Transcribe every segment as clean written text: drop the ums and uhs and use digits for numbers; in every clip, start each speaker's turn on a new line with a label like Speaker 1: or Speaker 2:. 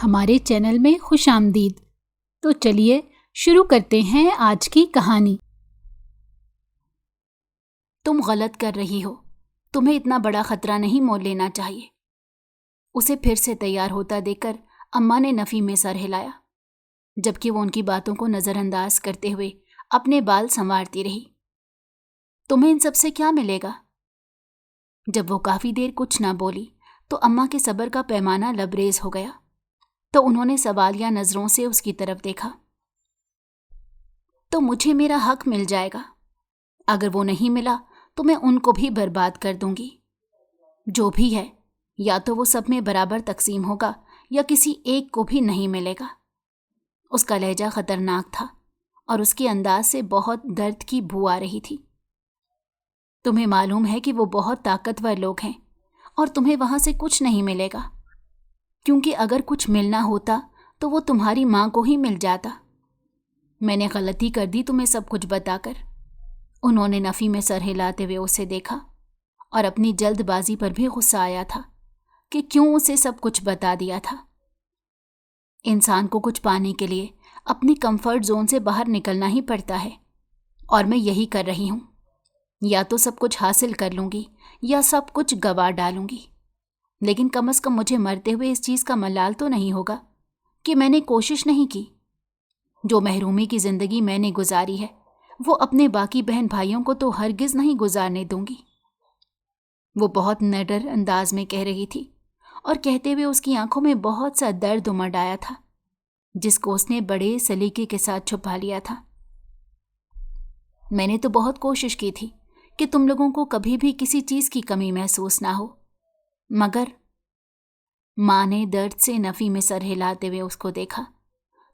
Speaker 1: ہمارے چینل میں خوش آمدید۔ تو چلیے شروع کرتے ہیں آج کی کہانی۔ تم غلط کر رہی ہو، تمہیں اتنا بڑا خطرہ نہیں مول لینا چاہیے۔ اسے پھر سے تیار ہوتا دیکھ کر اماں نے نفی میں سر ہلایا، جبکہ وہ ان کی باتوں کو نظر انداز کرتے ہوئے اپنے بال سنوارتی رہی۔ تمہیں ان سب سے کیا ملے گا؟ جب وہ کافی دیر کچھ نہ بولی تو اماں کے صبر کا پیمانہ لبریز ہو گیا، تو انہوں نے سوالیہ نظروں سے اس کی طرف دیکھا۔ تو مجھے میرا حق مل جائے گا، اگر وہ نہیں ملا تو میں ان کو بھی برباد کر دوں گی۔ جو بھی ہے، یا تو وہ سب میں برابر تقسیم ہوگا یا کسی ایک کو بھی نہیں ملے گا۔ اس کا لہجہ خطرناک تھا اور اس کے انداز سے بہت درد کی بو آ رہی تھی۔ تمہیں معلوم ہے کہ وہ بہت طاقتور لوگ ہیں اور تمہیں وہاں سے کچھ نہیں ملے گا، کیونکہ اگر کچھ ملنا ہوتا تو وہ تمہاری ماں کو ہی مل جاتا۔ میں نے غلطی کر دی تمہیں سب کچھ بتا کر۔ انہوں نے نفی میں سر ہلاتے ہوئے اسے دیکھا اور اپنی جلد بازی پر بھی غصہ آیا تھا کہ کیوں اسے سب کچھ بتا دیا تھا۔ انسان کو کچھ پانے کے لیے اپنی کمفرٹ زون سے باہر نکلنا ہی پڑتا ہے، اور میں یہی کر رہی ہوں۔ یا تو سب کچھ حاصل کر لوں گی یا سب کچھ گوا ڈالوں گی، لیکن کم از کم مجھے مرتے ہوئے اس چیز کا ملال تو نہیں ہوگا کہ میں نے کوشش نہیں کی۔ جو محرومی کی زندگی میں نے گزاری ہے وہ اپنے باقی بہن بھائیوں کو تو ہرگز نہیں گزارنے دوں گی۔ وہ بہت نڈر انداز میں کہہ رہی تھی، اور کہتے ہوئے اس کی آنکھوں میں بہت سا درد امڈ آیا تھا، جس کو اس نے بڑے سلیقے کے ساتھ چھپا لیا تھا۔ میں نے تو بہت کوشش کی تھی کہ تم لوگوں کو کبھی بھی کسی چیز کی کمی محسوس نہ ہو، مگر ماں نے درد سے نفی میں سر ہلاتے ہوئے اس کو دیکھا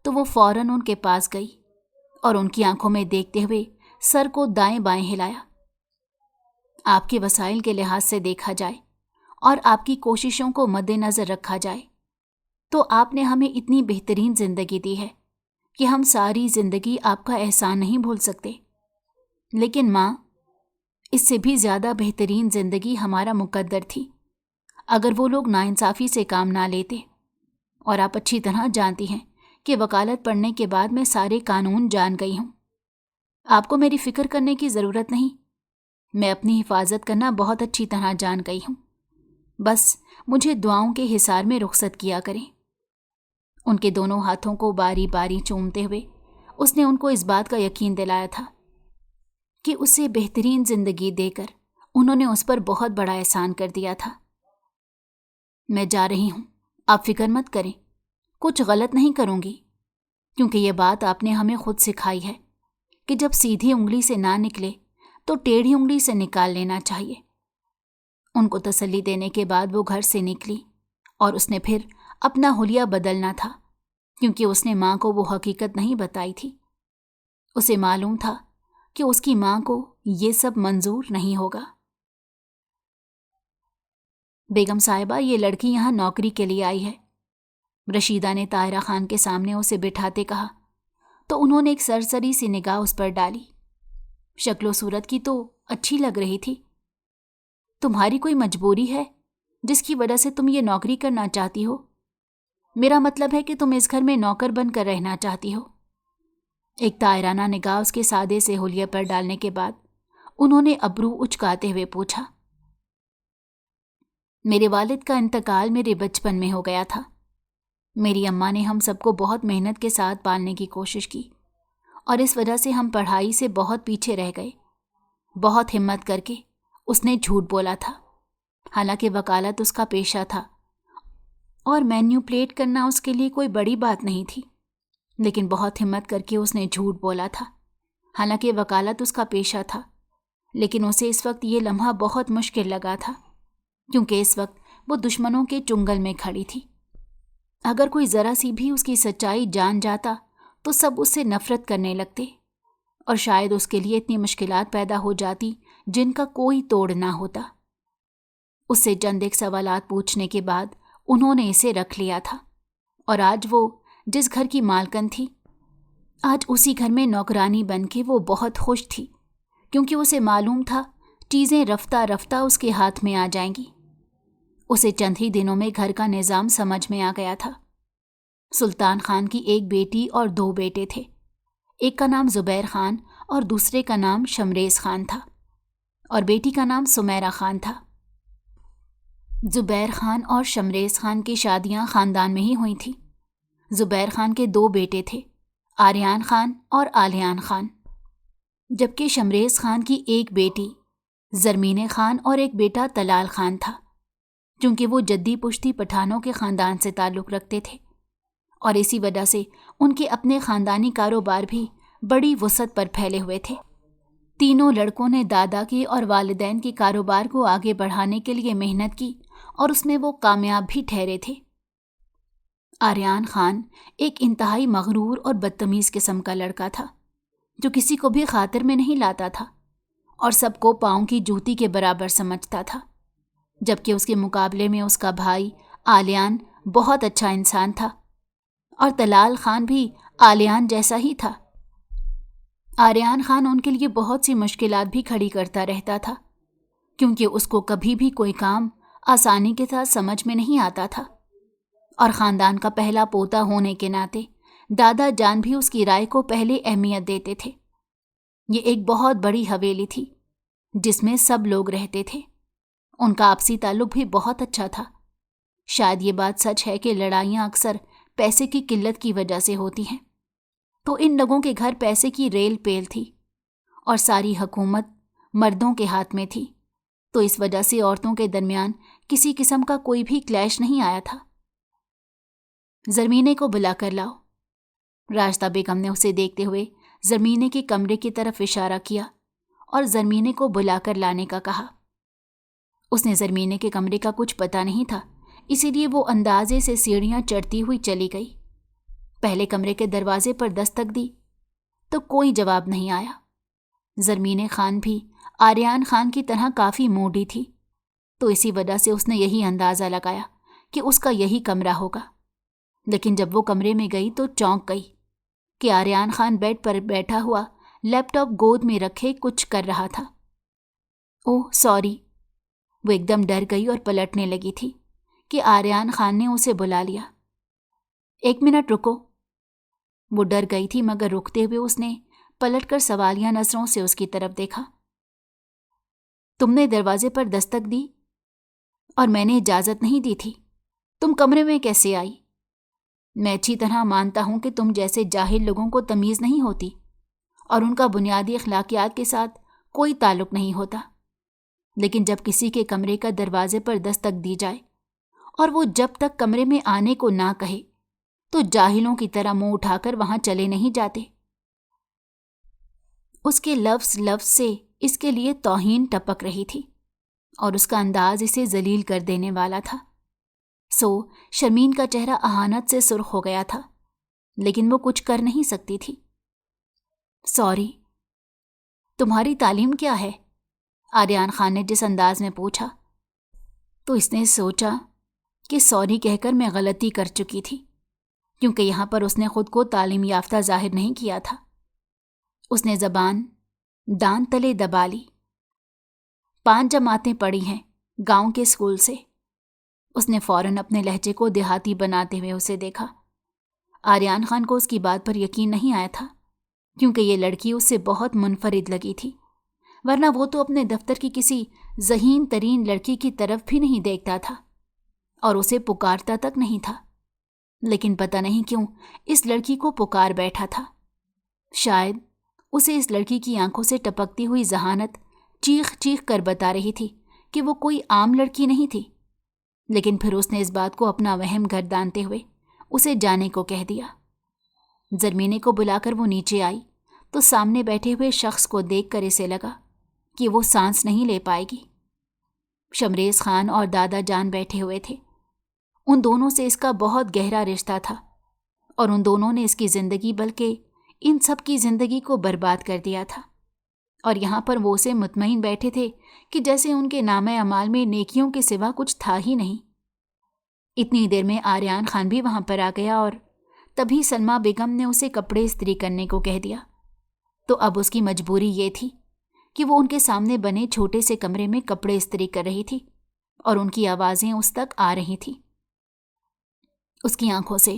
Speaker 1: تو وہ فوراً ان کے پاس گئی اور ان کی آنکھوں میں دیکھتے ہوئے سر کو دائیں بائیں ہلایا۔ آپ کے وسائل کے لحاظ سے دیکھا جائے اور آپ کی کوششوں کو مد نظر رکھا جائے تو آپ نے ہمیں اتنی بہترین زندگی دی ہے کہ ہم ساری زندگی آپ کا احسان نہیں بھول سکتے۔ لیکن ماں، اس سے بھی زیادہ بہترین زندگی ہمارا مقدر تھی اگر وہ لوگ ناانصافی سے کام نہ لیتے، اور آپ اچھی طرح جانتی ہیں کہ وکالت پڑھنے کے بعد میں سارے قانون جان گئی ہوں۔ آپ کو میری فکر کرنے کی ضرورت نہیں، میں اپنی حفاظت کرنا بہت اچھی طرح جان گئی ہوں۔ بس مجھے دعاؤں کے حصار میں رخصت کیا کریں۔ ان کے دونوں ہاتھوں کو باری باری چومتے ہوئے اس نے ان کو اس بات کا یقین دلایا تھا کہ اسے بہترین زندگی دے کر انہوں نے اس پر بہت بڑا احسان کر دیا تھا۔ میں جا رہی ہوں، آپ فکر مت کریں، کچھ غلط نہیں کروں گی، کیونکہ یہ بات آپ نے ہمیں خود سکھائی ہے کہ جب سیدھی انگلی سے نہ نکلے تو ٹیڑھی انگلی سے نکال لینا چاہیے۔ ان کو تسلی دینے کے بعد وہ گھر سے نکلی اور اس نے پھر اپنا حلیہ بدلنا تھا، کیونکہ اس نے ماں کو وہ حقیقت نہیں بتائی تھی۔ اسے معلوم تھا کہ اس کی ماں کو یہ سب منظور نہیں ہوگا۔ بیگم صاحبہ، یہ لڑکی یہاں نوکری کے لیے آئی ہے، رشیدہ نے طاہرہ خان کے سامنے اسے بٹھاتے کہا، تو انہوں نے ایک سرسری سی نگاہ اس پر ڈالی۔ شکل و صورت کی تو اچھی لگ رہی تھی۔ تمہاری کوئی مجبوری ہے جس کی وجہ سے تم یہ نوکری کرنا چاہتی ہو؟ میرا مطلب ہے کہ تم اس گھر میں نوکر بن کر رہنا چاہتی ہو۔ ایک طاہرانہ نگاہ اس کے سادے سے حلیے پر ڈالنے کے بعد انہوں نے ابرو اچکاتے ہوئے پوچھا، میرے والد کا انتقال میرے بچپن میں ہو گیا تھا۔ میری اماں نے ہم سب کو بہت محنت کے ساتھ پالنے کی کوشش کی، اور اس وجہ سے ہم پڑھائی سے بہت پیچھے رہ گئے۔ بہت ہمت کر کے اس نے جھوٹ بولا تھا، حالانکہ وکالت اس کا پیشہ تھا اور مینیپولیٹ کرنا اس کے لیے کوئی بڑی بات نہیں تھی، لیکن بہت ہمت کر کے اس نے جھوٹ بولا تھا، حالانکہ وکالت اس کا پیشہ تھا۔ لیکن اسے اس وقت یہ لمحہ بہت مشکل لگا تھا، کیونکہ اس وقت وہ دشمنوں کے چنگل میں کھڑی تھی۔ اگر کوئی ذرا سی بھی اس کی سچائی جان جاتا تو سب اس سے نفرت کرنے لگتے، اور شاید اس کے لیے اتنی مشکلات پیدا ہو جاتی جن کا کوئی توڑ نہ ہوتا۔ اس سے چند ایک سوالات پوچھنے کے بعد انہوں نے اسے رکھ لیا تھا، اور آج وہ جس گھر کی مالکن تھی، آج اسی گھر میں نوکرانی بن کے وہ بہت خوش تھی، کیونکہ اسے معلوم تھا چیزیں رفتہ رفتہ اس کے ہاتھ میں آ جائیں گی۔ اسے چند ہی دنوں میں گھر کا نظام سمجھ میں آ گیا تھا۔ سلطان خان کی ایک بیٹی اور 2 بیٹے تھے۔ ایک کا نام زبیر خان اور دوسرے کا نام شمریز خان تھا، اور بیٹی کا نام سمیرہ خان تھا۔ زبیر خان اور شمریز خان کی شادیاں خاندان میں ہی ہوئی تھیں۔ زبیر خان کے 2 بیٹے تھے، آریان خان اور آلیان خان، جبکہ شمریز خان کی ایک بیٹی زرمین خان اور ایک بیٹا طلال خان تھا، چونکہ وہ جدی پشتی پٹھانوں کے خاندان سے تعلق رکھتے تھے، اور اسی وجہ سے ان کے اپنے خاندانی کاروبار بھی بڑی وسعت پر پھیلے ہوئے تھے۔ تینوں لڑکوں نے دادا کے اور والدین کے کاروبار کو آگے بڑھانے کے لیے محنت کی، اور اس میں وہ کامیاب بھی ٹھہرے تھے۔ آریان خان ایک انتہائی مغرور اور بدتمیز قسم کا لڑکا تھا، جو کسی کو بھی خاطر میں نہیں لاتا تھا اور سب کو پاؤں کی جوتی کے برابر سمجھتا تھا، جبکہ اس کے مقابلے میں اس کا بھائی آلیان بہت اچھا انسان تھا، اور طلال خان بھی آلیان جیسا ہی تھا۔ آریان خان ان کے لیے بہت سی مشکلات بھی کھڑی کرتا رہتا تھا، کیونکہ اس کو کبھی بھی کوئی کام آسانی کے ساتھ سمجھ میں نہیں آتا تھا، اور خاندان کا پہلا پوتا ہونے کے ناطے دادا جان بھی اس کی رائے کو پہلے اہمیت دیتے تھے۔ یہ ایک بہت بڑی حویلی تھی جس میں سب لوگ رہتے تھے۔ ان کا آپسی تعلق بھی بہت اچھا تھا۔ شاید یہ بات سچ ہے کہ لڑائیاں اکثر پیسے کی قلت کی وجہ سے ہوتی ہیں، تو ان لوگوں کے گھر پیسے کی ریل پیل تھی، اور ساری حکومت مردوں کے ہاتھ میں تھی، تو اس وجہ سے عورتوں کے درمیان کسی قسم کا کوئی بھی کلیش نہیں آیا تھا۔ زرمینے کو بلا کر لاؤ۔ راستہ بیگم نے اسے دیکھتے ہوئے زرمینے کے کمرے کی طرف اشارہ کیا اور زرمینے کو بلا کر لانے کا کہا۔ اس نے زرمینے کے کمرے کا کچھ پتہ نہیں تھا، اسی لیے وہ اندازے سے سیڑھیاں چڑھتی ہوئی چلی گئی۔ پہلے کمرے کے دروازے پر دستک دی تو کوئی جواب نہیں آیا۔ زرمینے خان بھی آریان خان کی طرح کافی موڈی تھی، تو اسی وجہ سے اس نے یہی اندازہ لگایا کہ اس کا یہی کمرہ ہوگا، لیکن جب وہ کمرے میں گئی تو چونک گئی کہ آریان خان بیڈ پر بیٹھا ہوا لیپ ٹاپ گود میں رکھے کچھ کر رہا تھا۔ اوہ سوری، وہ ایک دم ڈر گئی اور پلٹنے لگی تھی کہ آریان خان نے اسے بلا لیا۔ 1 منٹ رکو۔ وہ ڈر گئی تھی، مگر رکتے ہوئے اس نے پلٹ کر سوالیہ نظروں سے اس کی طرف دیکھا۔ تم نے دروازے پر دستک دی اور میں نے اجازت نہیں دی تھی، تم کمرے میں کیسے آئی؟ میں اچھی طرح مانتا ہوں کہ تم جیسے جاہل لوگوں کو تمیز نہیں ہوتی اور ان کا بنیادی اخلاقیات کے ساتھ کوئی تعلق نہیں ہوتا، لیکن جب کسی کے کمرے کا دروازے پر دستک دی جائے اور وہ جب تک کمرے میں آنے کو نہ کہے تو جاہلوں کی طرح منہ اٹھا کر وہاں چلے نہیں جاتے۔ اس کے لفظ سے اس کے لیے توہین ٹپک رہی تھی، اور اس کا انداز اسے ذلیل کر دینے والا تھا۔ سو شرمین کا چہرہ اہانت سے سرخ ہو گیا تھا، لیکن وہ کچھ کر نہیں سکتی تھی۔ سوری، تمہاری تعلیم کیا ہے؟ آریان خان نے جس انداز میں پوچھا، تو اس نے سوچا کہ سوری کہہ کر میں غلطی کر چکی تھی، کیونکہ یہاں پر اس نے خود کو تعلیم یافتہ ظاہر نہیں کیا تھا۔ اس نے زبان دان تلے دبا لی۔ 5 جماعتیں پڑھی ہیں گاؤں کے اسکول سے۔ اس نے فوراً اپنے لہجے کو دیہاتی بناتے ہوئے اسے دیکھا۔ آریان خان کو اس کی بات پر یقین نہیں آیا تھا، کیونکہ یہ لڑکی اس سے بہت منفرد لگی تھی، ورنہ وہ تو اپنے دفتر کی کسی ذہین ترین لڑکی کی طرف بھی نہیں دیکھتا تھا اور اسے پکارتا تک نہیں تھا، لیکن پتہ نہیں کیوں اس لڑکی کو پکار بیٹھا تھا۔ شاید اسے اس لڑکی کی آنکھوں سے ٹپکتی ہوئی ذہانت چیخ چیخ کر بتا رہی تھی کہ وہ کوئی عام لڑکی نہیں تھی، لیکن پھر اس نے اس بات کو اپنا وہم گردانتے ہوئے اسے جانے کو کہہ دیا۔ زرمینے کو بلا کر وہ نیچے آئی تو سامنے بیٹھے ہوئے شخص کو دیکھ کر اسے لگا کہ وہ سانس نہیں لے پائے گی۔ شمریز خان اور دادا جان بیٹھے ہوئے تھے۔ ان دونوں سے اس کا بہت گہرا رشتہ تھا، اور ان دونوں نے اس کی زندگی بلکہ ان سب کی زندگی کو برباد کر دیا تھا، اور یہاں پر وہ اسے مطمئن بیٹھے تھے کہ جیسے ان کے نامہ اعمال میں نیکیوں کے سوا کچھ تھا ہی نہیں۔ اتنی دیر میں آریان خان بھی وہاں پر آ گیا، اور تبھی سلمہ بیگم نے اسے کپڑے استری کرنے کو کہہ دیا۔ تو اب اس کی مجبوری یہ تھی کہ وہ ان کے سامنے بنے چھوٹے سے کمرے میں کپڑے استری کر رہی تھی، اور ان کی آوازیں اس تک آ رہی تھیں۔ اس کی آنکھوں سے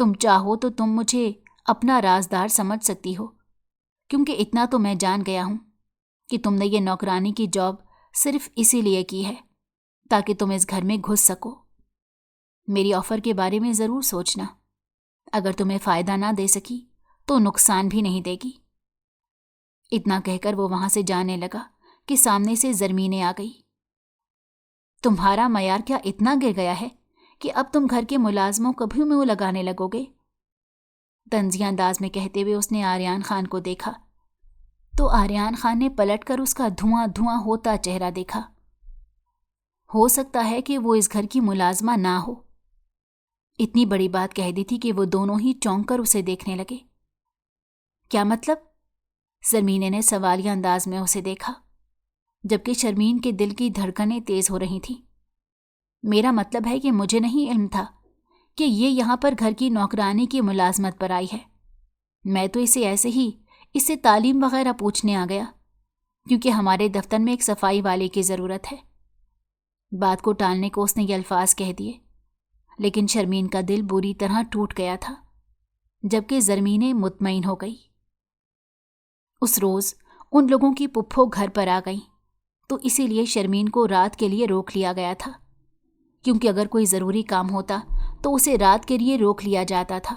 Speaker 1: تم چاہو تو تم مجھے اپنا رازدار سمجھ سکتی ہو، کیونکہ اتنا تو میں جان گیا ہوں کہ تم نے یہ نوکرانی کی جاب صرف اسی لیے کی ہے تاکہ تم اس گھر میں گھس سکو۔ میری آفر کے بارے میں ضرور سوچنا، اگر تمہیں فائدہ نہ دے سکی تو نقصان بھی نہیں دے گی۔ اتنا کہہ کر وہ وہاں سے جانے لگا کہ سامنے سے زرمینیں آ گئی۔ تمہارا معیار کیا اتنا گر گیا ہے کہ اب تم گھر کے ملازموں کو بھی منہ لگانے لگو گے؟ طنزیہ انداز میں کہتے ہوئے اس نے آریان خان کو دیکھا تو آریان خان نے پلٹ کر اس کا دھواں دھواں ہوتا چہرہ دیکھا۔ ہو سکتا ہے کہ وہ اس گھر کی ملازمہ نہ ہو۔ اتنی بڑی بات کہہ دی تھی کہ وہ دونوں ہی چونک کر اسے دیکھنے لگے۔ کیا مطلب؟ زرمینے نے سوالیہ انداز میں اسے دیکھا، جبکہ شرمین کے دل کی دھڑکنیں تیز ہو رہی تھیں۔ میرا مطلب ہے کہ مجھے نہیں علم تھا کہ یہ یہاں پر گھر کی نوکرانی کی ملازمت پر آئی ہے۔ میں تو اسے ایسے ہی اس سے تعلیم وغیرہ پوچھنے آ گیا، کیونکہ ہمارے دفتر میں ایک صفائی والے کی ضرورت ہے۔ بات کو ٹالنے کو اس نے یہ الفاظ کہہ دیے، لیکن شرمین کا دل بری طرح ٹوٹ گیا تھا، جبکہ زرمینیں مطمئن ہو گئی۔ اس روز ان لوگوں کی پھپھو گھر پر آ گئی تو اسی لیے شرمین کو رات کے لیے روک لیا گیا تھا، کیونکہ اگر کوئی ضروری کام ہوتا تو اسے رات کے لیے روک لیا جاتا تھا،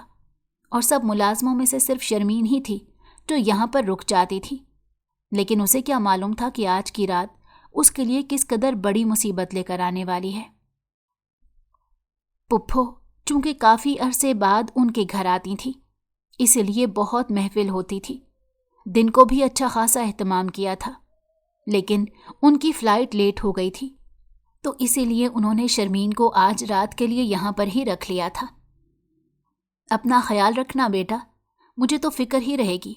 Speaker 1: اور سب ملازموں میں سے صرف شرمین ہی تھی جو یہاں پر رک جاتی تھی۔ لیکن اسے کیا معلوم تھا کہ آج کی رات اس کے لیے کس قدر بڑی مصیبت لے کر آنے والی ہے۔ پھپھو چونکہ کافی عرصے بعد ان کے گھر آتی تھی، اسی لیے بہت محفل ہوتی تھی۔ دن کو بھی اچھا خاصا اہتمام کیا تھا، لیکن ان کی فلائٹ لیٹ ہو گئی تھی تو اسی لیے انہوں نے شرمین کو آج رات کے لیے یہاں پر ہی رکھ لیا تھا۔ اپنا خیال رکھنا بیٹا، مجھے تو فکر ہی رہے گی،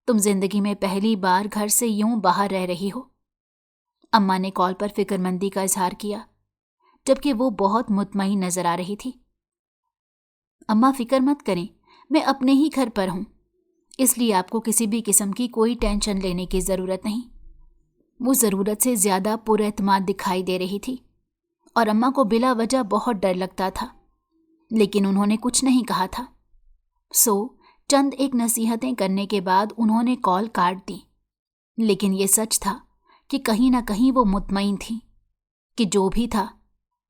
Speaker 1: تم زندگی میں پہلی بار گھر سے یوں باہر رہ رہی ہو۔ اماں نے کال پر فکر مندی کا اظہار کیا، جبکہ وہ بہت مطمئن نظر آ رہی تھی۔ اماں فکر مت کریں، میں اپنے ہی گھر پر ہوں، اس لیے آپ کو کسی بھی قسم کی کوئی ٹینشن لینے کی ضرورت نہیں۔ وہ ضرورت سے زیادہ پر اعتماد دکھائی دے رہی تھی، اور اماں کو بلا وجہ بہت ڈر لگتا تھا، لیکن انہوں نے کچھ نہیں کہا تھا۔ چند ایک نصیحتیں کرنے کے بعد انہوں نے کال کاٹ دی، لیکن یہ سچ تھا کہ کہیں نہ کہیں وہ مطمئن تھی کہ جو بھی تھا،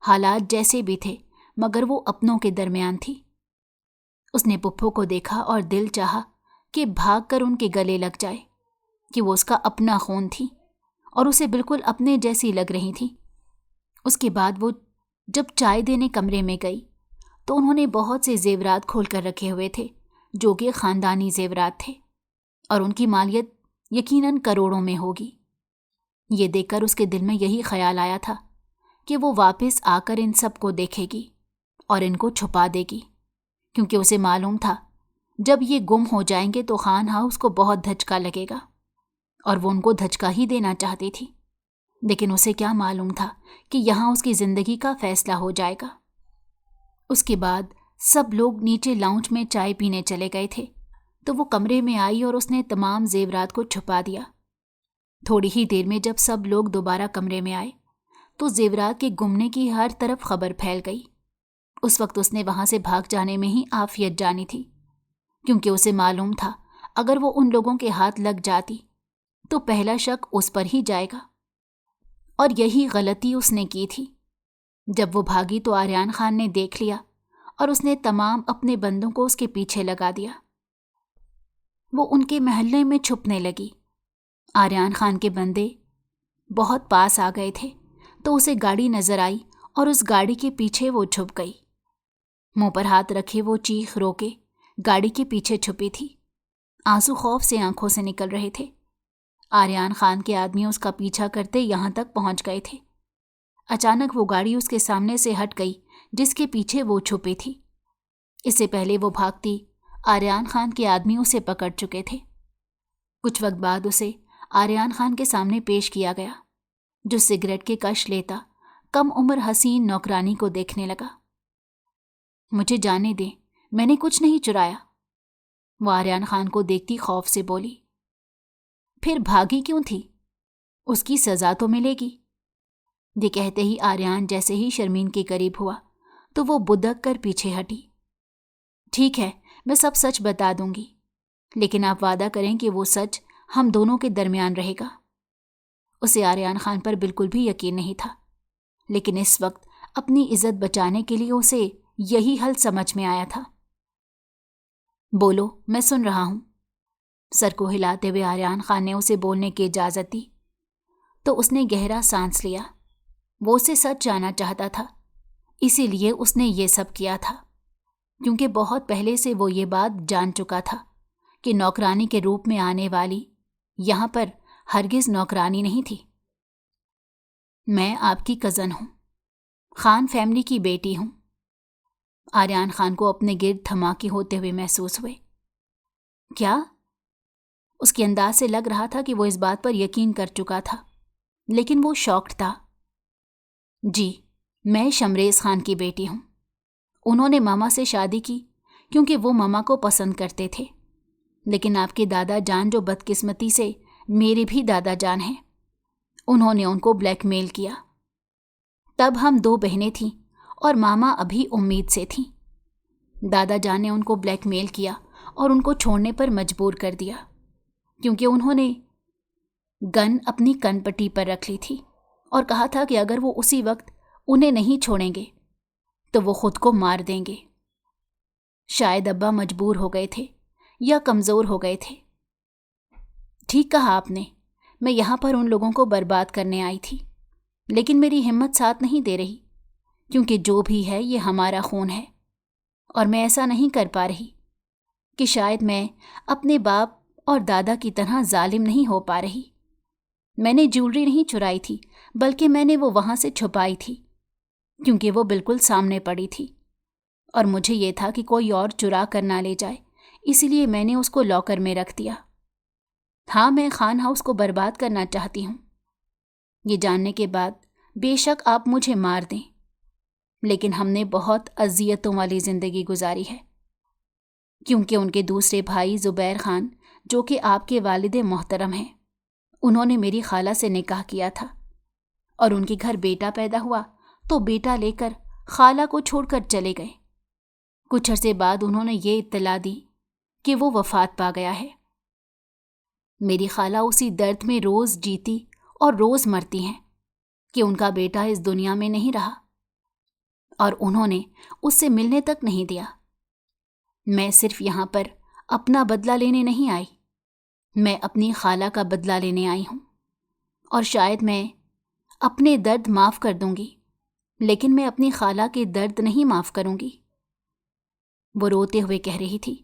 Speaker 1: حالات جیسے بھی تھے، مگر وہ اپنوں کے درمیان تھی۔ اس نے پھپھو کو دیکھا اور دل چاہا کہ بھاگ کر ان کے گلے لگ جائے، کہ وہ اس کا اپنا خون تھی اور اسے بالکل اپنے جیسی لگ رہی تھی۔ اس کے بعد وہ جب چائے دینے کمرے میں گئی تو انہوں نے بہت سے زیورات کھول کر رکھے ہوئے تھے جو کہ خاندانی زیورات تھے، اور ان کی مالیت یقیناً کروڑوں میں ہوگی۔ یہ دیکھ کر اس کے دل میں یہی خیال آیا تھا کہ وہ واپس آ کر ان سب کو دیکھے گی اور ان کو چھپا دے گی، کیونکہ اسے معلوم تھا جب یہ گم ہو جائیں گے تو خان ہاؤس کو بہت دھچکا لگے گا، اور وہ ان کو دھچکا ہی دینا چاہتی تھی۔ لیکن اسے کیا معلوم تھا کہ یہاں اس کی زندگی کا فیصلہ ہو جائے گا۔ اس کے بعد سب لوگ نیچے لاؤنج میں چائے پینے چلے گئے تھے تو وہ کمرے میں آئی اور اس نے تمام زیورات کو چھپا دیا۔ تھوڑی ہی دیر میں جب سب لوگ دوبارہ کمرے میں آئے تو زیورات کے گمنے کی ہر طرف خبر پھیل گئی۔ اس وقت اس نے وہاں سے بھاگ جانے میں ہی عافیت جانی تھی، کیونکہ اسے معلوم تھا اگر وہ ان لوگوں کے ہاتھ لگ جاتی تو پہلا شک اس پر ہی جائے گا، اور یہی غلطی اس نے کی تھی۔ جب وہ بھاگی تو آریان خان نے دیکھ لیا اور اس نے تمام اپنے بندوں کو اس کے پیچھے لگا دیا۔ وہ ان کے محلے میں چھپنے لگی۔ آریان خان کے بندے بہت پاس آ گئے تھے تو اسے گاڑی نظر آئی اور اس گاڑی کے پیچھے وہ چھپ گئی۔ منہ پر ہاتھ رکھے وہ چیخ روکے گاڑی کے پیچھے چھپی تھی۔ آنسو خوف سے آنکھوں سے نکل رہے تھے۔ آریان خان کے آدمی اس کا پیچھا کرتے یہاں تک پہنچ گئے تھے۔ اچانک وہ گاڑی اس کے سامنے سے ہٹ گئی جس کے پیچھے وہ چھپی تھی۔ اس سے پہلے وہ بھاگتی آریان خان کے آدمی اسے پکڑ چکے تھے۔ کچھ وقت بعد اسے آریان خان کے سامنے پیش کیا گیا، جو سگریٹ کے کش لیتا کم عمر حسین نوکرانی کو دیکھنے لگا۔ مجھے جانے دیں، میں نے کچھ نہیں چرایا، وہ آریان خان کو دیکھتی خوف سے بولی۔ پھر بھاگی کیوں تھی؟ اس کی سزا تو ملے گی۔ یہ کہتے ہی آریان جیسے ہی شرمین کے قریب ہوا تو وہ بدک کر پیچھے ہٹی۔ ٹھیک ہے، میں سب سچ بتا دوں گی، لیکن آپ وعدہ کریں کہ وہ سچ ہم دونوں کے درمیان رہے گا۔ اسے آریان خان پر بالکل بھی یقین نہیں تھا، لیکن اس وقت اپنی عزت بچانے کے لیے اسے یہی حل سمجھ میں آیا تھا۔ بولو، میں سن رہا ہوں۔ سر کو ہلاتے ہوئے آریان خان نے اسے بولنے کی اجازت دی تو اس نے گہرا سانس لیا۔ وہ اسے سچ جاننا چاہتا تھا، اسی لیے اس نے یہ سب کیا تھا، کیونکہ بہت پہلے سے وہ یہ بات جان چکا تھا کہ نوکرانی کے روپ میں آنے والی یہاں پر ہرگز نوکرانی نہیں تھی۔ میں آپ کی کزن ہوں، خان فیملی کی بیٹی ہوں۔ آریان خان کو اپنے گرد دھماکے ہوتے ہوئے محسوس ہوئے۔ کیا؟ اس کے انداز سے لگ رہا تھا کہ وہ اس بات پر یقین کر چکا تھا، لیکن وہ شاکڈ تھا۔ جی، میں شمریز خان کی بیٹی ہوں۔ انہوں نے ماما سے شادی کی کیونکہ وہ ماما کو پسند کرتے تھے، لیکن آپ کے دادا جان جو بدقسمتی سے میرے بھی دادا جان ہیں، انہوں نے ان کو بلیک میل کیا۔ تب ہم 2 بہنیں تھیں اور ماما ابھی امید سے تھیں۔ دادا جان نے ان کو بلیک میل کیا اور ان کو چھوڑنے پر مجبور کر دیا، کیونکہ انہوں نے گن اپنی کن پٹی پر رکھ لی تھی اور کہا تھا کہ اگر وہ اسی وقت انہیں نہیں چھوڑیں گے تو وہ خود کو مار دیں گے۔ شاید ابا مجبور ہو گئے تھے یا کمزور ہو گئے تھے۔ ٹھیک کہا آپ نے، میں یہاں پر ان لوگوں کو برباد کرنے آئی تھی، لیکن میری ہمت ساتھ نہیں دے رہی، کیونکہ جو بھی ہے یہ ہمارا خون ہے، اور میں ایسا نہیں کر پا رہی کہ شاید میں اپنے باپ اور دادا کی طرح ظالم نہیں ہو پا رہی۔ میں نے جیولری نہیں چرائی تھی، بلکہ میں نے وہ وہاں سے چھپائی تھی، کیونکہ وہ بالکل سامنے پڑی تھی، اور مجھے یہ تھا کہ کوئی اور چرا کر نہ لے جائے، اسی لیے میں نے اس کو لاکر میں رکھ دیا۔ ہاں، میں خان ہاؤس کو برباد کرنا چاہتی ہوں، یہ جاننے کے بعد بے شک آپ مجھے مار دیں، لیکن ہم نے بہت اذیتوں والی زندگی گزاری ہے، کیونکہ ان کے دوسرے بھائی زبیر خان، جو کہ آپ کے والد محترم ہیں، انہوں نے میری خالہ سے نکاح کیا تھا، اور ان کے گھر بیٹا پیدا ہوا تو بیٹا لے کر خالہ کو چھوڑ کر چلے گئے۔ کچھ عرصے بعد انہوں نے یہ اطلاع دی کہ وہ وفات پا گیا ہے۔ میری خالہ اسی درد میں روز جیتی اور روز مرتی ہیں کہ ان کا بیٹا اس دنیا میں نہیں رہا، اور انہوں نے اس سے ملنے تک نہیں دیا۔ میں صرف یہاں پر اپنا بدلہ لینے نہیں آئی، میں اپنی خالہ کا بدلہ لینے آئی ہوں، اور شاید میں اپنے درد معاف کر دوں گی، لیکن میں اپنی خالہ کے درد نہیں معاف کروں گی۔ وہ روتے ہوئے کہہ رہی تھی،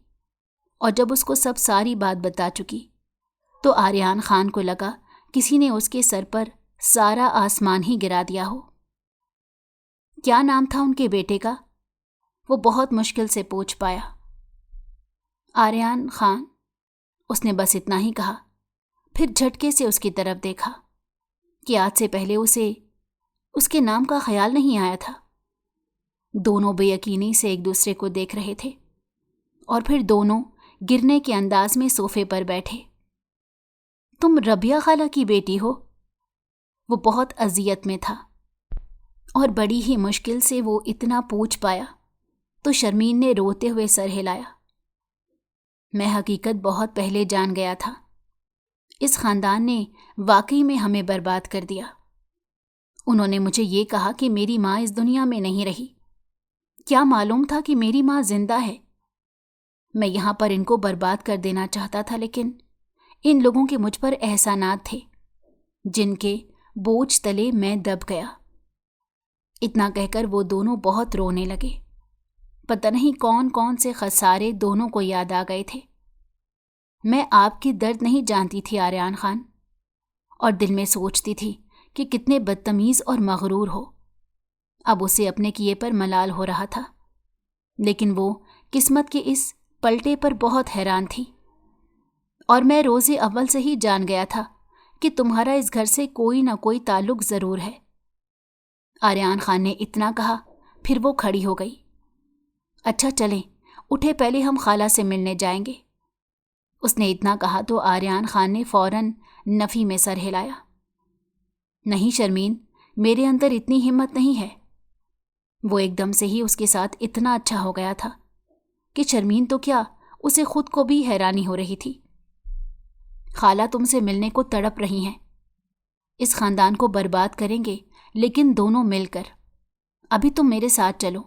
Speaker 1: اور جب اس کو سب ساری بات بتا چکی تو آریان خان کو لگا کسی نے اس کے سر پر سارا آسمان ہی گرا دیا ہو۔ کیا نام تھا ان کے بیٹے کا؟ وہ بہت مشکل سے پوچھ پایا۔ آریان خان، اس نے بس اتنا ہی کہا، پھر جھٹکے سے اس کی طرف دیکھا کہ آج سے پہلے اسے اس کے نام کا خیال نہیں آیا تھا۔ دونوں بے یقینی سے ایک دوسرے کو دیکھ رہے تھے، اور پھر دونوں گرنے کے انداز میں صوفے پر بیٹھے۔ تم ربیہ خالہ کی بیٹی ہو؟ وہ بہت اذیت میں تھا، اور بڑی ہی مشکل سے وہ اتنا پوچھ پایا تو شرمین نے روتے ہوئے سر ہلایا۔ میں حقیقت بہت پہلے جان گیا تھا، اس خاندان نے واقعی میں ہمیں برباد کر دیا۔ انہوں نے مجھے یہ کہا کہ میری ماں اس دنیا میں نہیں رہی۔ کیا معلوم تھا کہ میری ماں زندہ ہے؟ میں یہاں پر ان کو برباد کر دینا چاہتا تھا، لیکن ان لوگوں کے مجھ پر احسانات تھے جن کے بوجھ تلے میں دب گیا۔ اتنا کہہ کر وہ دونوں بہت رونے لگے۔ پتہ نہیں کون کون سے خسارے دونوں کو یاد آ گئے تھے۔ میں آپ کی درد نہیں جانتی تھی آریان خان، اور دل میں سوچتی تھی کہ کتنے بدتمیز اور مغرور ہو۔ اب اسے اپنے کیے پر ملال ہو رہا تھا، لیکن وہ قسمت کے اس پلٹے پر بہت حیران تھی۔ اور میں روز اول سے ہی جان گیا تھا کہ تمہارا اس گھر سے کوئی نہ کوئی تعلق ضرور ہے۔ آریان خان نے اتنا کہا، پھر وہ کھڑی ہو گئی۔ اچھا چلیں، اٹھے، پہلے ہم خالہ سے ملنے جائیں گے۔ اس نے اتنا کہا تو آریان خان نے فوراً نفی میں سر ہلایا۔ نہیں شرمین، میرے اندر اتنی ہمت نہیں ہے۔ وہ ایک دم سے ہی اس کے ساتھ اتنا اچھا ہو گیا تھا کہ شرمین تو کیا اسے خود کو بھی حیرانی ہو رہی تھی۔ خالہ تم سے ملنے کو تڑپ رہی ہیں، اس خاندان کو برباد کریں گے لیکن دونوں مل کر، ابھی تم میرے ساتھ چلو۔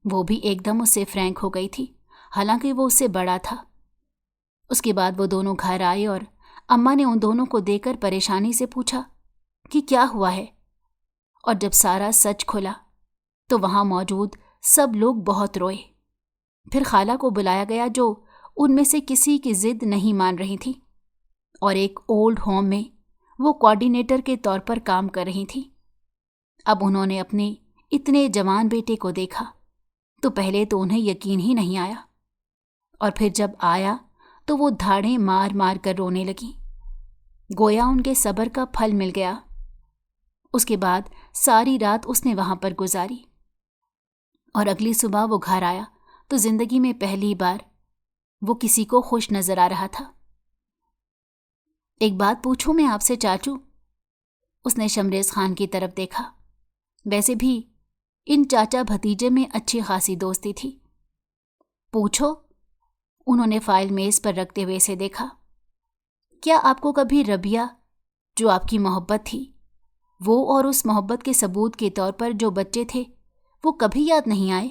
Speaker 1: وہ بھی ایک دم اس سے فرینک ہو گئی تھی، حالانکہ وہ اس سے بڑا تھا۔ اس کے بعد وہ دونوں گھر آئے اور اماں نے ان دونوں کو دیکھ کر پریشانی سے پوچھا کہ کیا ہوا ہے، اور جب سارا سچ کھلا تو وہاں موجود سب لوگ بہت روئے۔ پھر خالہ کو بلایا گیا جو ان میں سے کسی کی ضد نہیں مان رہی تھی، اور ایک اولڈ ہوم میں وہ کوآرڈینیٹر کے طور پر کام کر رہی تھی۔ اب انہوں نے اپنے اتنے جوان بیٹے کو دیکھا تو پہلے تو انہیں یقین ہی نہیں آیا، اور پھر جب آیا تو وہ دھاڑیں مار مار کر رونے لگیں، گویا ان کے صبر کا پھل مل گیا۔ اس کے بعد ساری رات اس نے وہاں پر گزاری، اور اگلی صبح وہ گھر آیا تو زندگی میں پہلی بار وہ کسی کو خوش نظر آ رہا تھا۔ ایک بات پوچھوں میں آپ سے چاچو؟ اس نے شمریز خان کی طرف دیکھا۔ ویسے بھی ان چاچا بھتیجے میں اچھی خاصی دوستی تھی۔ پوچھو، انہوں نے فائل میز پر رکھتے ہوئے اسے دیکھا۔ کیا آپ کو کبھی ربیہ، جو آپ کی محبت تھی، وہ اور اس محبت کے ثبوت کے طور پر جو بچے تھے، وہ کبھی یاد نہیں آئے؟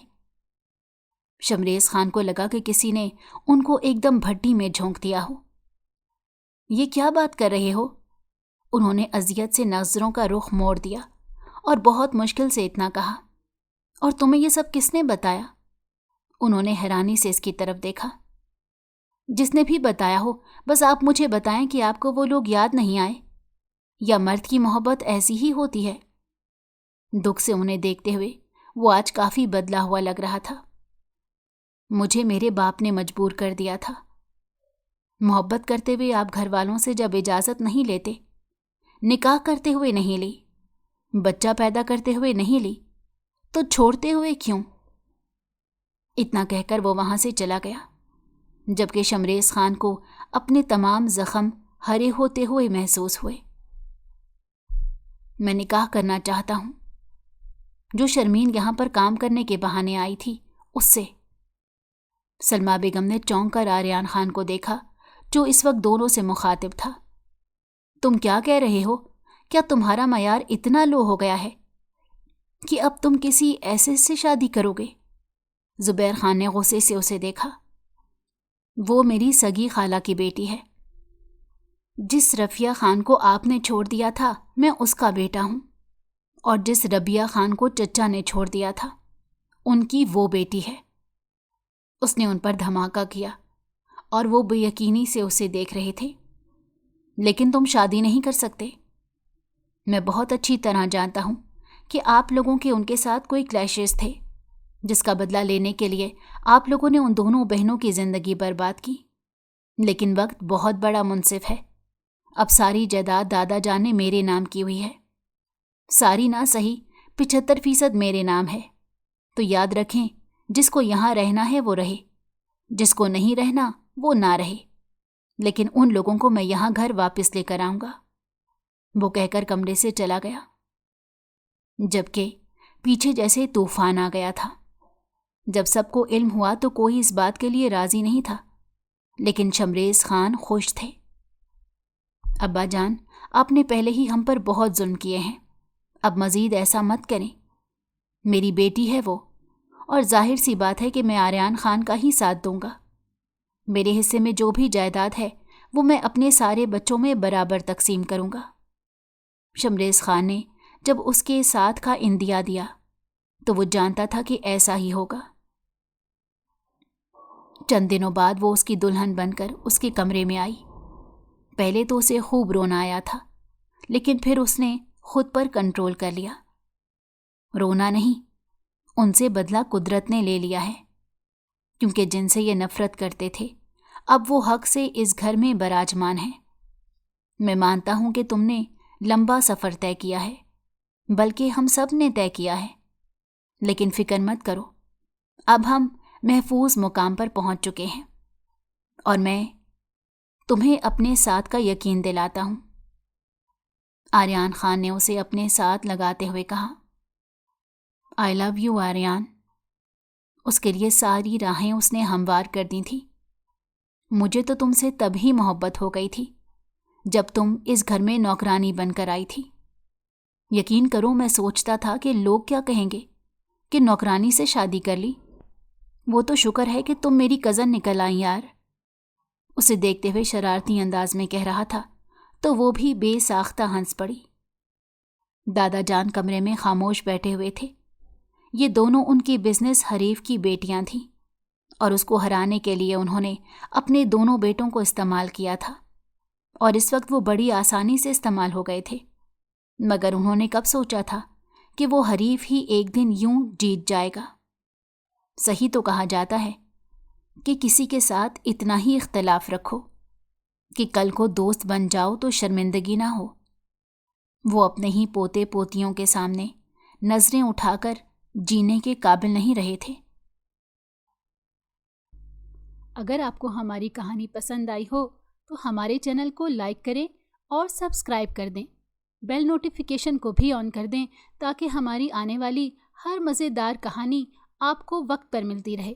Speaker 1: شمریز خان کو لگا کہ کسی نے ان کو ایک دم بھٹی میں جھونک دیا ہو۔ یہ کیا بات کر رہے ہو؟ انہوں نے اذیت سے نظروں کا رخ موڑ دیا اور بہت مشکل سے اتنا کہا، اور تمہیں یہ سب کس نے بتایا؟ انہوں نے حیرانی سے اس کی طرف دیکھا۔ جس نے بھی بتایا ہو، بس آپ مجھے بتائیں کہ آپ کو وہ لوگ یاد نہیں آئے، یا مرد کی محبت ایسی ہی ہوتی ہے؟ دکھ سے انہیں دیکھتے ہوئے وہ آج کافی بدلا ہوا لگ رہا تھا۔ مجھے میرے باپ نے مجبور کر دیا تھا۔ محبت کرتے ہوئے آپ گھر والوں سے جب اجازت نہیں لیتے، نکاح کرتے ہوئے نہیں لی، بچہ پیدا کرتے ہوئے نہیں لی، تو چھوڑتے ہوئے کیوں؟ اتنا کہہ کر وہ وہاں سے چلا گیا، جبکہ شمریز خان کو اپنے تمام زخم ہرے ہوتے ہوئے محسوس ہوئے۔ میں نکاح کرنا چاہتا ہوں، جو شرمین یہاں پر کام کرنے کے بہانے آئی تھی اس سے۔ سلمیٰ بیگم نے چونک کر آریان خان کو دیکھا جو اس وقت دونوں سے مخاطب تھا۔ تم کیا کہہ رہے ہو؟ کیا تمہارا معیار اتنا لو ہو گیا ہے کہ اب تم کسی ایسے سے شادی کرو گے؟ زبیر خان نے غصے سے اسے دیکھا۔ وہ میری سگی خالہ کی بیٹی ہے۔ جس رفیہ خان کو آپ نے چھوڑ دیا تھا میں اس کا بیٹا ہوں، اور جس ربیہ خان کو چچا نے چھوڑ دیا تھا ان کی وہ بیٹی ہے۔ اس نے ان پر دھماکہ کیا اور وہ بے یقینی سے اسے دیکھ رہے تھے۔ لیکن تم شادی نہیں کر سکتے۔ میں بہت اچھی طرح جانتا ہوں کہ آپ لوگوں کے ان کے ساتھ کوئی کلیشز تھے، جس کا بدلہ لینے کے لیے آپ لوگوں نے ان دونوں بہنوں کی زندگی برباد کی۔ لیکن وقت بہت بڑا منصف ہے، اب ساری جائیداد دادا جان نے میرے نام کی ہوئی ہے، ساری نہ صحیح 75% میرے نام ہے۔ تو یاد رکھیں، جس کو یہاں رہنا ہے وہ رہے، جس کو نہیں رہنا وہ نہ رہے، لیکن ان لوگوں کو میں یہاں گھر واپس لے کر آؤں گا۔ وہ کہہ کر کمرے سے چلا گیا، جبکہ پیچھے جیسے طوفان آ گیا تھا۔ جب سب کو علم ہوا تو کوئی اس بات کے لیے راضی نہیں تھا، لیکن شمریز خان خوش تھے۔ ابا جان، آپ نے پہلے ہی ہم پر بہت ظلم کیے ہیں، اب مزید ایسا مت کریں۔ میری بیٹی ہے وہ، اور ظاہر سی بات ہے کہ میں آریان خان کا ہی ساتھ دوں گا۔ میرے حصے میں جو بھی جائیداد ہے وہ میں اپنے سارے بچوں میں برابر تقسیم کروں گا۔ شمریز خان نے جب اس کے ساتھ کا اندیا دیا تو وہ جانتا تھا کہ ایسا ہی ہوگا۔ چند دنوں بعد وہ اس کی دلہن بن کر اس کے کمرے میں آئی۔ پہلے تو اسے خوب رونا آیا تھا، لیکن پھر اس نے خود پر کنٹرول کر لیا۔ رونا نہیں، ان سے بدلہ قدرت نے لے لیا ہے، کیونکہ جن سے یہ نفرت کرتے تھے اب وہ حق سے اس گھر میں براجمان ہیں۔ میں مانتا ہوں کہ تم نے لمبا سفر طے کیا ہے، بلکہ ہم سب نے طے کیا ہے، لیکن فکر مت کرو، اب ہم محفوظ مقام پر پہنچ چکے ہیں، اور میں تمہیں اپنے ساتھ کا یقین دلاتا ہوں۔ آریان خان نے اسے اپنے ساتھ لگاتے ہوئے کہا، آئی لو یو آریان۔ اس کے لیے ساری راہیں اس نے ہموار کر دی تھیں۔ مجھے تو تم سے تب ہی محبت ہو گئی تھی جب تم اس گھر میں نوکرانی بن کر آئی تھی۔ یقین کرو میں سوچتا تھا کہ لوگ کیا کہیں گے کہ نوکرانی سے شادی کر لی۔ وہ تو شکر ہے کہ تم میری کزن نکل آئی یار۔ اسے دیکھتے ہوئے شرارتی انداز میں کہہ رہا تھا تو وہ بھی بے ساختہ ہنس پڑی۔ دادا جان کمرے میں خاموش بیٹھے ہوئے تھے۔ یہ دونوں ان کی بزنس حریف کی بیٹیاں تھیں اور اس کو ہرانے کے لیے انہوں نے اپنے دونوں بیٹوں کو استعمال کیا تھا، اور اس وقت وہ بڑی آسانی سے استعمال ہو گئے تھے۔ مگر انہوں نے کب سوچا تھا کہ وہ حریف ہی ایک دن یوں جیت جائے گا۔ صحیح تو کہا جاتا ہے کہ کسی کے ساتھ اتنا ہی اختلاف رکھو کہ کل کو دوست بن جاؤ تو شرمندگی نہ ہو۔ وہ اپنے ہی پوتے پوتیوں کے سامنے نظریں اٹھا کر جینے کے قابل نہیں رہے تھے۔
Speaker 2: اگر آپ کو ہماری کہانی پسند آئی ہو تو ہمارے چینل کو لائک کریں اور سبسکرائب کر دیں۔ بیل نوٹیفیکیشن کو بھی آن کر دیں تاکہ ہماری آنے والی ہر مزیدار کہانی آپ کو وقت پر ملتی رہے۔